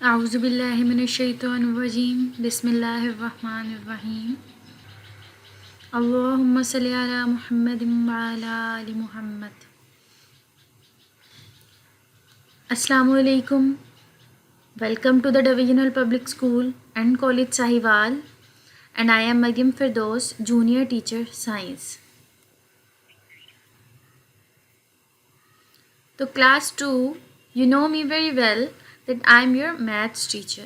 आऊज़ुबिल्लाहि मिनश्शैतानिर्रजीम बिस्मिल्लाहिर्रहमानिर्रहीम अल्लाहुम्मा सल्लि अला मुहम्मदिन व अला आलि मुहम्मद। अस्सलामु अलैकुम। Welcome to the divisional public school and college Sahiwal and I am Maryam Firdaus, junior teacher science. तो class 2, you know me very well that I am your maths teacher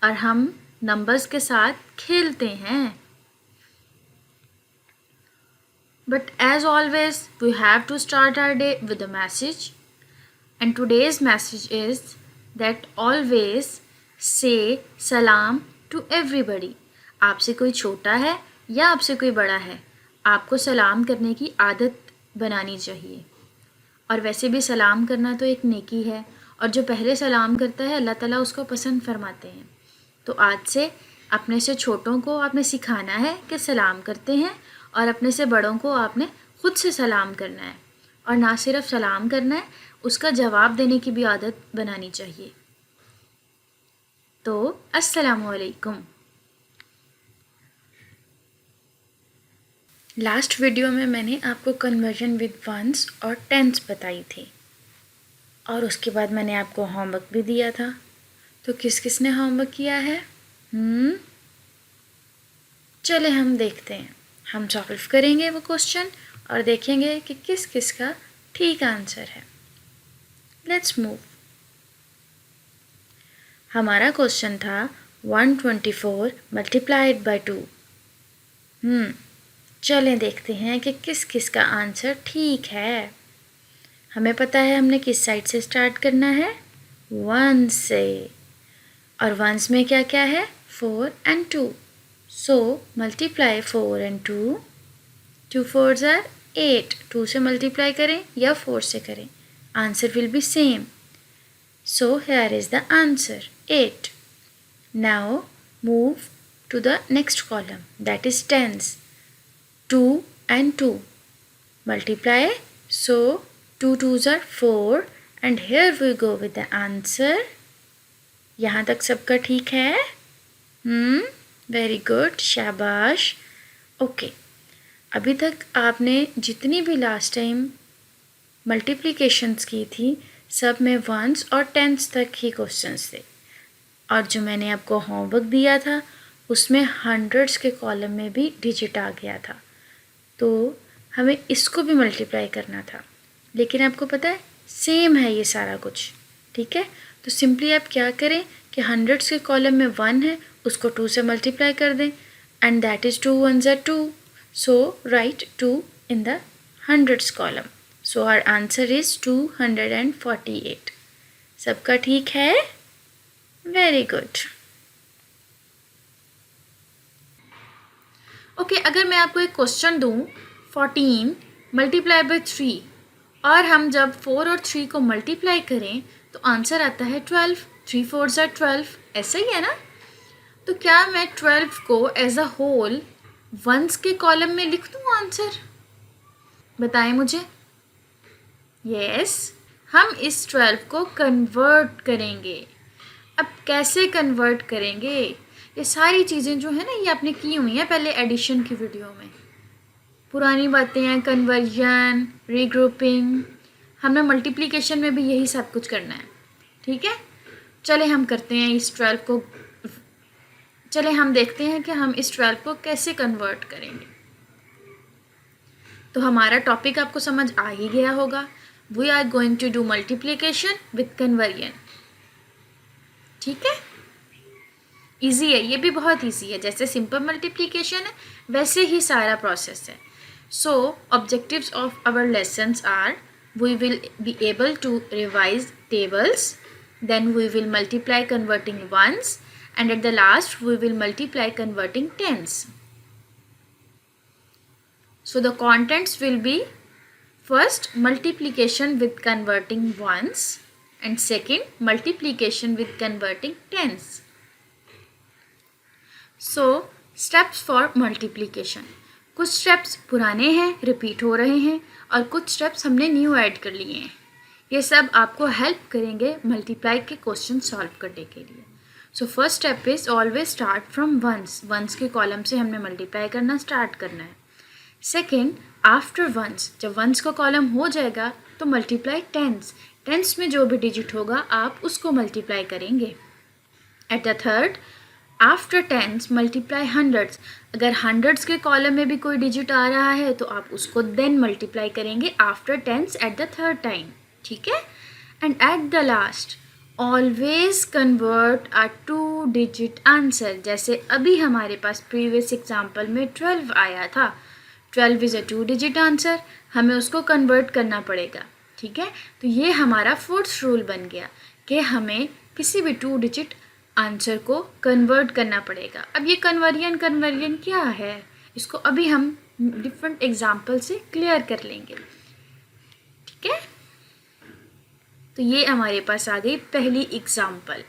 और हम नंबर्स के साथ खेलते हैं. But as always, we have to start our day with a message. And today's message is that always say salam to everybody. आपसे कोई छोटा है या आपसे कोई बड़ा है, आपको सलाम करने की आदत बनानी चाहिए. और वैसे भी सलाम करना तो एक नेकी है और जो पहले सलाम करता है अल्लाह ताला उसको पसंद फरमाते हैं. तो आज से अपने से छोटों को आपने सिखाना है कि सलाम करते हैं और अपने से बड़ों को आपने ख़ुद से सलाम करना है. और ना सिर्फ सलाम करना है, उसका जवाब देने की भी आदत बनानी चाहिए. तो अस्सलामु अलैकुम. लास्ट वीडियो में मैंने आपको कन्वर्जन विद वंस और टेंस बताई थी और उसके बाद मैंने आपको होमवर्क भी दिया था. तो किस किस ने होमवर्क किया है? चले हम देखते हैं. हम सॉल्व करेंगे वो क्वेश्चन और देखेंगे कि किस किस का ठीक आंसर है. Let's move. हमारा क्वेश्चन था 124 मल्टीप्लाइड बाय 2. चलें देखते हैं कि किस किस का आंसर ठीक है. हमें पता है हमने किस साइड से स्टार्ट करना है, 1 से. और वंस में क्या क्या है, 4 and 2. So multiply 4 and 2. 2 4s are 8. 2 से मल्टीप्लाई करें या 4 से करें, answer will be same. So here is the answer 8. Now move to the next column, that is tens. 2 and 2 multiply, so 2 2s are 4 and here we go with the answer. यहाँ तक सबका ठीक है? Very good, शाबाश. Okay, अभी तक आपने जितनी भी लास्ट टाइम मल्टीप्लिकेशंस की थी सब में वंस और टेंस तक ही क्वेश्चंस थे. और जो मैंने आपको होमवर्क दिया था उसमें हंड्रेड्स के कॉलम में भी डिजिट आ गया था, तो हमें इसको भी मल्टीप्लाई करना था. लेकिन आपको पता है सेम है ये सारा कुछ, ठीक है. तो सिंपली आप क्या करें कि हंड्रेड्स के कॉलम में 1 है, उसको 2 से मल्टीप्लाई कर दें and that is 2 1s are 2. So right 2 in the hundreds column. So our answer is 248. सबका ठीक है? Very good. ओके, अगर मैं आपको एक क्वेश्चन दूँ 14 मल्टीप्लाई बाय 3 और हम जब 4 और 3 को मल्टीप्लाई करें तो आंसर आता है 12. 3 4s are 12. ऐसा ही है ना. तो क्या मैं 12 को एज अ होल वंस के कॉलम में लिख दूँ आंसर? बताएं मुझे. यस, हम इस 12 को कन्वर्ट करेंगे. अब कैसे कन्वर्ट करेंगे? ये सारी चीज़ें जो है ना ये आपने की हुई हैं पहले एडिशन की वीडियो में. पुरानी बातें हैं, कन्वर्जन, रीग्रुपिंग. हमें मल्टीप्लिकेशन में भी यही सब कुछ करना है, ठीक है. चले हम करते हैं इस 12 को. चले हम देखते हैं कि हम इस 12 को कैसे कन्वर्ट करेंगे. तो हमारा टॉपिक आपको समझ आ ही गया होगा. We are going to do multiplication with conversion, ठीक है. ईजी है, ये भी बहुत ईजी है. जैसे सिंपल मल्टीप्लिकेशन है वैसे ही सारा प्रोसेस है. So objectives of our lessons are, we will be able to revise tables, then we will multiply converting ones, and at the last we will multiply converting tens. So the contents will be first multiplication with converting ones and second multiplication with converting tens. So steps for multiplication. कुछ steps पुराने हैं, repeat हो रहे हैं, और कुछ steps हमने new add कर लिए हैं. ये सब आपको हेल्प करेंगे मल्टीप्लाई के क्वेश्चन सॉल्व करने के लिए। So first step is always start from ones. Ones के कॉलम से हमने मल्टीप्लाई करना स्टार्ट करना है। सेकेंड, आफ्टर वंस, जब वंस का कॉलम हो जाएगा तो मल्टीप्लाई टेंस। टेंस में जो भी डिजिट होगा आप उसको मल्टीप्लाई करेंगे। At the third, after tens multiply hundreds. अगर हंड्रेड्स के कॉलम में भी कोई डिजिट आ रहा है तो आप उसको देन मल्टीप्लाई करेंगे after tense eight the third time, ठीक है। And at the last always convert a 2 digit answer. जैसे अभी हमारे पास प्रीवियस एग्जाम्पल में 12 आया था, 12 इज़ अ 2 डिजिट आंसर, हमें उसको कन्वर्ट करना पड़ेगा, ठीक है। तो ये हमारा फोर्थ रूल बन गया कि हमें किसी भी 2 डिजिट आंसर को कन्वर्ट करना पड़ेगा। अब ये कन्वर्जन क्या है, इसको अभी हम डिफरेंट एग्जाम्पल से क्लियर कर लेंगे, ठीक है। तो ये हमारे पास आ गई पहली एग्जाम्पल।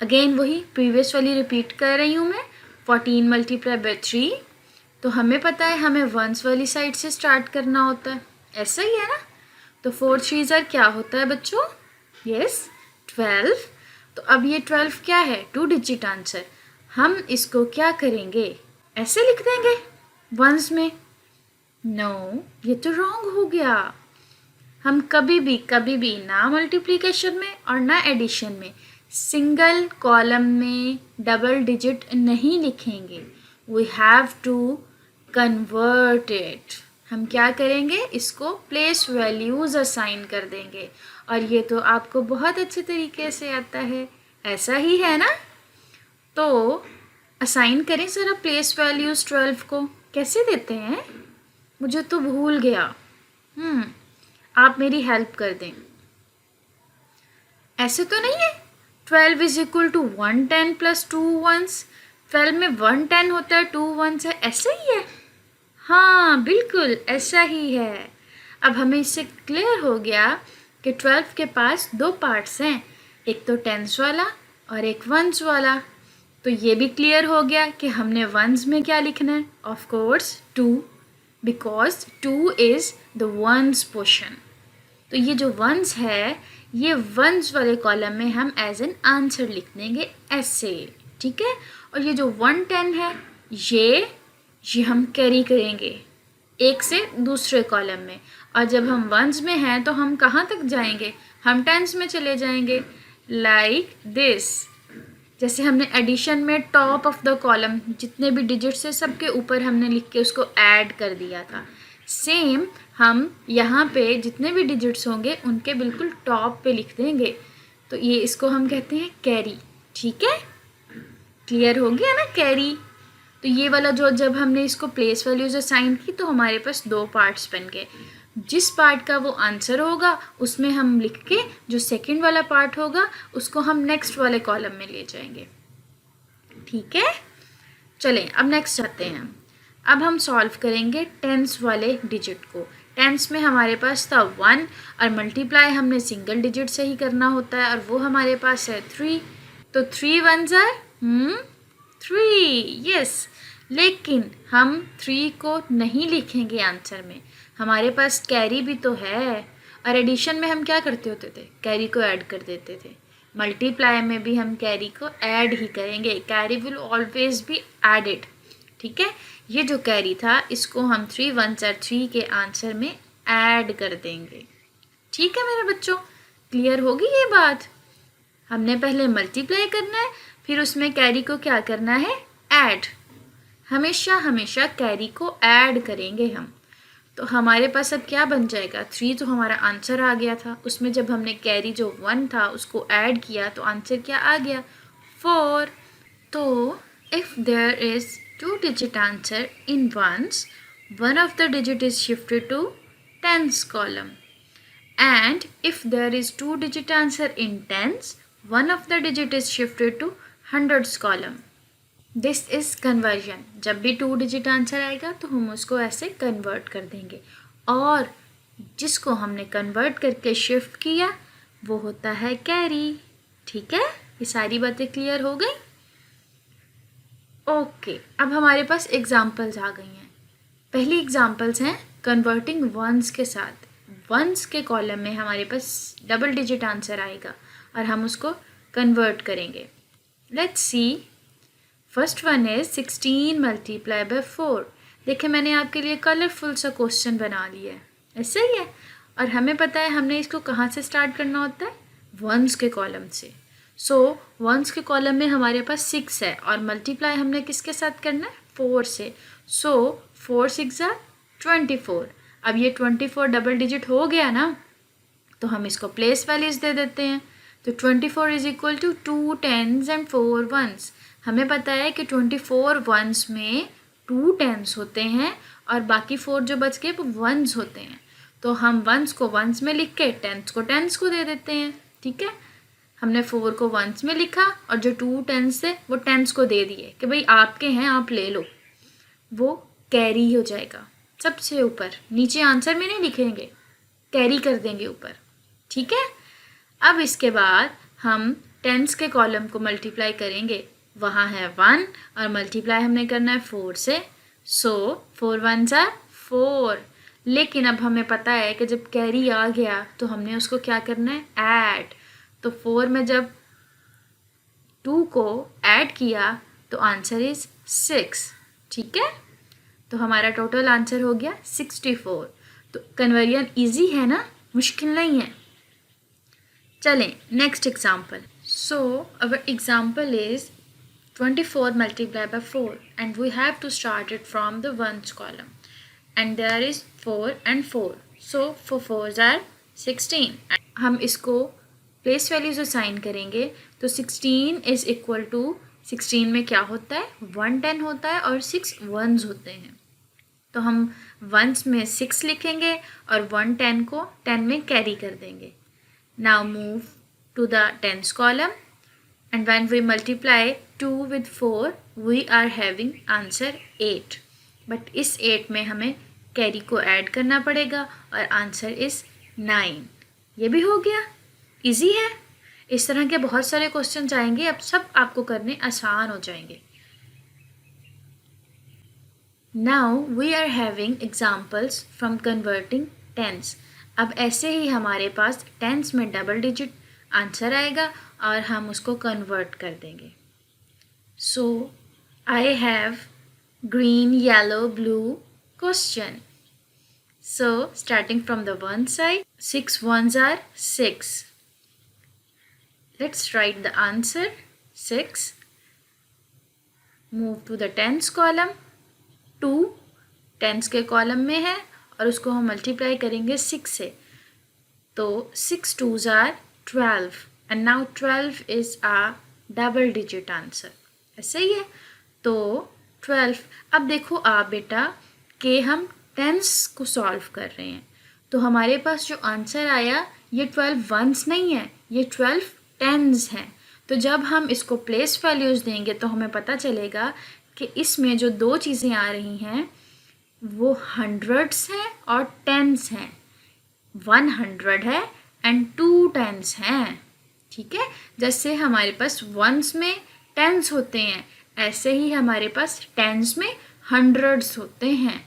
अगेन वही प्रीवियस वाली रिपीट कर रही हूँ मैं। 14 मल्टीप्लाई बाय 3, तो हमें पता है हमें वंस वाली साइड से स्टार्ट करना होता है, ऐसा ही है ना। तो 4 3 क्या होता है बच्चों, यस 12। तो अब ये 12 क्या है, 2 डिजिट आंसर। हम इसको क्या करेंगे, ऐसे लिख देंगे वंस में। नो, ये तो रॉन्ग हो गया। हम कभी भी ना मल्टीप्लिकेशन में और ना एडिशन में सिंगल कॉलम में डबल डिजिट नहीं लिखेंगे। We have to convert it. हम क्या करेंगे, इसको प्लेस वैल्यूज असाइन कर देंगे। और ये तो आपको बहुत अच्छे तरीके से आता है, ऐसा ही है ना। तो असाइन करें ज़रा प्लेस वैल्यूज 12 को, कैसे देते हैं, मुझे तो भूल गया। आप मेरी हेल्प कर दें। ऐसे तो नहीं है 12 is equal to 110 plus 2 ones. 12 में 110 होता है, 2 वंस है, ऐसे ही है। हाँ बिल्कुल ऐसा ही है। अब हमें इससे क्लियर हो गया कि 12 के पास 2 पार्ट्स हैं, एक तो टेंस वाला और एक वंस वाला। तो ये भी क्लियर हो गया कि हमने वंस में क्या लिखना है, of course 2, because 2 is the ones portion. तो ये जो वंस है, ये वंस वाले कॉलम में हम एज एन आंसर लिख देंगे ऐसे, ठीक है। और ये जो 110 है, ये हम कैरी करेंगे एक से दूसरे कॉलम में। और जब हम वंस में हैं तो हम कहाँ तक जाएंगे, हम टेंस में चले जाएंगे, लाइक दिस। जैसे हमने एडिशन में टॉप ऑफ द कॉलम जितने भी डिजिट्स है सबके ऊपर हमने लिख के उसको ऐड कर दिया था, सेम हम यहाँ पे जितने भी डिजिट्स होंगे उनके बिल्कुल टॉप पे लिख देंगे। तो ये इसको हम कहते हैं कैरी, ठीक है। क्लियर हो गया ना कैरी। तो ये वाला जो जब हमने इसको प्लेस वैल्यूज असाइन की तो हमारे पास 2 पार्ट्स बन गए। जिस पार्ट का वो आंसर होगा उसमें हम लिख के जो सेकंड वाला पार्ट होगा उसको हम नेक्स्ट वाले कॉलम में ले जाएंगे, ठीक है। चलें अब नेक्स्ट आते हैं। अब हम सॉल्व करेंगे टेंस वाले डिजिट को। टेंस में हमारे पास था 1 और मल्टीप्लाई हमने सिंगल डिजिट से ही करना होता है और वो हमारे पास है 3। तो 3 1s are 3, यस। लेकिन हम 3 को नहीं लिखेंगे आंसर में, हमारे पास कैरी भी तो है। और एडिशन में हम क्या करते होते थे, कैरी को ऐड कर देते थे। मल्टीप्लाई में भी हम कैरी को ऐड ही करेंगे, carry will always be added, ठीक है। ये जो कैरी था इसको हम 3 1s are 3 के आंसर में ऐड कर देंगे, ठीक है मेरे बच्चों। क्लियर होगी ये बात। हमने पहले मल्टीप्लाई करना है, फिर उसमें कैरी को क्या करना है, ऐड। हमेशा कैरी को ऐड करेंगे हम। तो हमारे पास अब क्या बन जाएगा, 3 तो हमारा आंसर आ गया था, उसमें जब हमने कैरी जो 1 था उसको ऐड किया तो आंसर क्या आ गया, 4। तो if there is 2 digit answer in ones, one of the digit is shifted to tens column. And if there is 2 digit answer in tens, one of the digit is shifted to hundreds column. This is conversion. जब भी 2 digit answer आएगा तो हम उसको ऐसे convert कर देंगे और जिसको हमने convert करके shift किया वो होता है carry, ठीक है। ये सारी बातें क्लियर हो गई। ओके अब हमारे पास एग्जाम्पल्स आ गई हैं। पहली एग्जाम्पल्स हैं कन्वर्टिंग वंस के साथ। वंस के कॉलम में हमारे पास डबल डिजिट आंसर आएगा और हम उसको कन्वर्ट करेंगे. Let's see. First one is 16 multiply by 4. देखिए मैंने आपके लिए कलरफुल सा क्वेश्चन बना लिया है, ऐसे ही है. और हमें पता है हमने इसको कहाँ से स्टार्ट करना होता है, वंस के कॉलम से. सो वंस के कॉलम में हमारे पास 6 है और मल्टीप्लाई हमने किसके साथ करना है, 4 से. सो 4 6 24. अब ये 24 डबल डिजिट हो गया ना, तो हम इसको प्लेस वैल्यूज़ दे देते हैं. तो 24 is equal to 2 10s and 4 1s. हमें पता है कि 24 वंस में 2 10s होते हैं और बाकी 4 जो बच गए वो वंस होते हैं. तो हम वंस को वंस में लिख के टेंस को दे देते हैं. ठीक है, हमने 4 को वंस में लिखा और जो 2 10s थे वो टेंस को दे दिए कि भाई आपके हैं, आप ले लो. वो कैरी हो जाएगा सबसे ऊपर, नीचे आंसर में नहीं लिखेंगे, कैरी कर देंगे ऊपर. ठीक है. अब इसके बाद हम टेंस के कॉलम को मल्टीप्लाई करेंगे. वहाँ है 1 और मल्टीप्लाई हमने करना है 4 से. सो 4 1s are 4. लेकिन अब हमें पता है कि जब कैरी आ गया तो हमने उसको क्या करना है, ऐड. तो 4 में जब 2 को ऐड किया तो आंसर इज 6. ठीक है, तो हमारा टोटल आंसर हो गया 64. तो कन्वर्जन इजी है ना, मुश्किल नहीं है. चलें next example. So our example is 24 multiplied by 4 and we have to start it from the ones column and there is 4 and 4. So 4 4s are 16. हम इसको प्लेस वैल्यूज असाइन करेंगे. तो 16 इज इक्वल टू 16 में क्या होता है, 1 10 होता है और 6 वंस होते हैं. तो हम वंस में 6 लिखेंगे और 1 10 को 10 में कैरी कर देंगे. Now move to the tens column and when we multiply 2 with 4 we are having answer 8. But इस 8 में हमें कैरी को ऐड करना पड़ेगा और आंसर इज़ 9. ये भी हो गया, इजी है. इस तरह के बहुत सारे क्वेश्चन आएंगे, अब सब आपको करने आसान हो जाएंगे. Now we are having examples from converting tens. अब ऐसे ही हमारे पास टेंस में डबल डिजिट आंसर आएगा और हम उसको कन्वर्ट कर देंगे. So I have green yellow blue question. So starting from the one side, 6 1s are 6. Let's write the answer 6. Move to the tens column. 2 tense के कॉलम में है और उसको हम मल्टीप्लाई करेंगे 6 से. तो 6 2s are 12 and now 12 is a double digit answer. ऐसे ही है. तो 12. अब देखो आप बेटा कि हम टेंस को सॉल्व कर रहे हैं, तो हमारे पास जो आंसर आया ये 12 वंस नहीं है, ये 12 टेंस हैं. तो जब हम इसको प्लेस वैल्यूज़ देंगे तो हमें पता चलेगा कि इसमें जो दो चीज़ें आ रही हैं वो हंड्रेड्स हैं और टेंस हैं. 100 है एंड 2 टेंस हैं. ठीक है, जैसे हमारे पास वंस में टेंस होते हैं ऐसे ही हमारे पास टेंस में हंड्रेड्स होते हैं.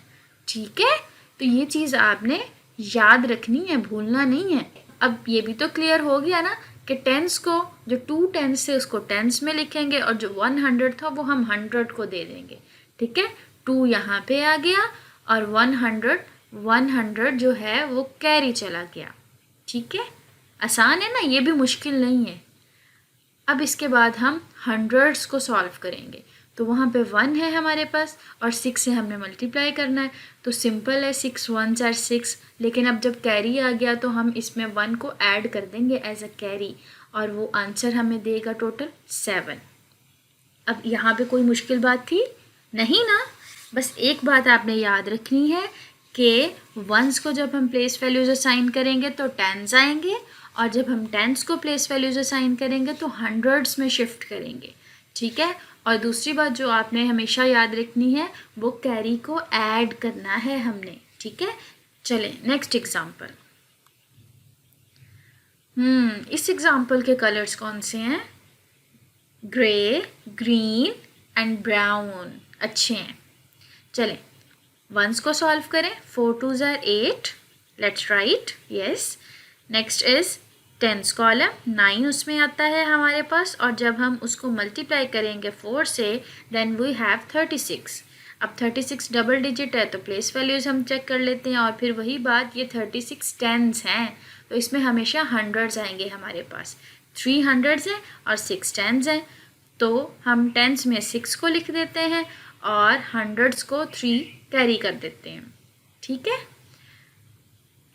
ठीक है, तो ये चीज़ आपने याद रखनी है, भूलना नहीं है. अब ये भी तो क्लियर हो गया ना कि टेंस को जो 2 टेंस से उसको टेंस में लिखेंगे और जो 100 था वो हम 100 को दे देंगे. ठीक है, 2 यहाँ पे आ गया और 100 जो है वो कैरी चला गया. ठीक है, आसान है ना, ये भी मुश्किल नहीं है. अब इसके बाद हम हंड्रेड्स को सॉल्व करेंगे. तो वहाँ पे 1 है हमारे पास और 6 से हमने मल्टीप्लाई करना है. तो सिंपल है, 6 1s are 6. लेकिन अब जब कैरी आ गया तो हम इसमें 1 को ऐड कर देंगे एज अ कैरी और वो आंसर हमें देगा टोटल 7. अब यहाँ पे कोई मुश्किल बात थी नहीं ना. बस एक बात आपने याद रखनी है कि वंस को जब हम प्लेस वैल्यूज असाइन करेंगे तो टेंस आएंगे और जब हम टेंस को प्लेस वैल्यूज असाइन करेंगे तो हंड्रेड्स में शिफ्ट करेंगे. ठीक है, और दूसरी बात जो आपने हमेशा याद रखनी है वो कैरी को ऐड करना है हमने. ठीक है, चलें नेक्स्ट एग्जाम्पल. इस एग्जाम्पल के कलर्स कौन से हैं, ग्रे, ग्रीन एंड ब्राउन. अच्छे हैं. चलें वंस को सॉल्व करें. 4 2s are 8, let's write, yes. Next is tens column, 9 उसमें आता है हमारे पास, और जब हम उसको मल्टीप्लाई करेंगे 4 से देन वी हैव 36। अब 36 डबल डिजिट है तो प्लेस वैल्यूज़ हम चेक कर लेते हैं, और फिर वही बात, ये 36 टेंस हैं तो इसमें हमेशा हंड्रेड्स आएंगे हमारे पास। 3 हंड्रेड्स हैं और 6 टेंस हैं, तो हम टेंस में 6 को लिख देते हैं और हंड्रेड्स को 3 कैरी कर देते हैं, ठीक है।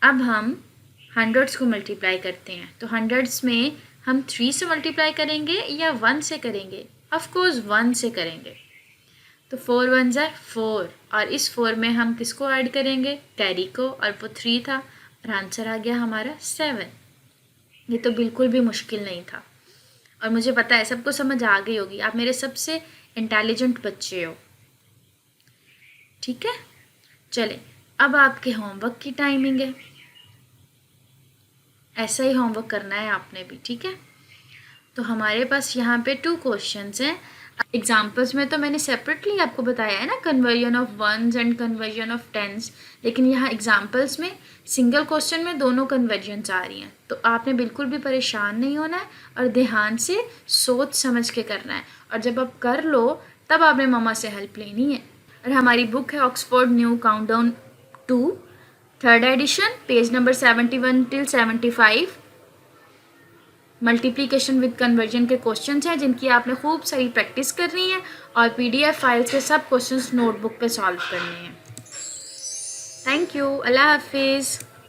अब हम हंड्रेड्स को मल्टीप्लाई करते हैं, तो हंड्रेड्स में हम 3 से मल्टीप्लाई करेंगे या 1 से करेंगे? ऑफ कोर्स 1 से करेंगे। तो 4 1 ज़ा 4, और इस 4 में हम किसको ऐड करेंगे? कैरी को, और वो 3 था, और आंसर आ गया हमारा 7। ये तो बिल्कुल भी मुश्किल नहीं था, और मुझे पता है सबको समझ आ गई होगी, आप मेरे सबसे इंटेलिजेंट बच्चे हो, ठीक है। चले, अब आपके होमवर्क की टाइमिंग है, ऐसा ही होमवर्क करना है आपने भी, ठीक है। तो हमारे पास यहाँ पे 2 क्वेश्चंस हैं। एग्जाम्पल्स में तो मैंने सेपरेटली आपको बताया है ना, conversion of ones and conversion of tens, लेकिन यहाँ एग्जाम्पल्स में सिंगल क्वेश्चन में दोनों कन्वर्जन्स आ रही हैं, तो आपने बिल्कुल भी परेशान नहीं होना है और ध्यान से सोच समझ के करना है, और जब आप कर लो तब आपने मम्मा से हेल्प लेनी है। और हमारी बुक है Oxford New Countdown 2 3rd edition, page number 71 till 75। Multiplication with conversion के क्वेश्चंस हैं जिनकी आपने खूब सारी प्रैक्टिस करनी है, और PDF फाइल्स के सब क्वेश्चंस नोटबुक पे सॉल्व करने हैं। थैंक यू, अल्लाह हाफिज़।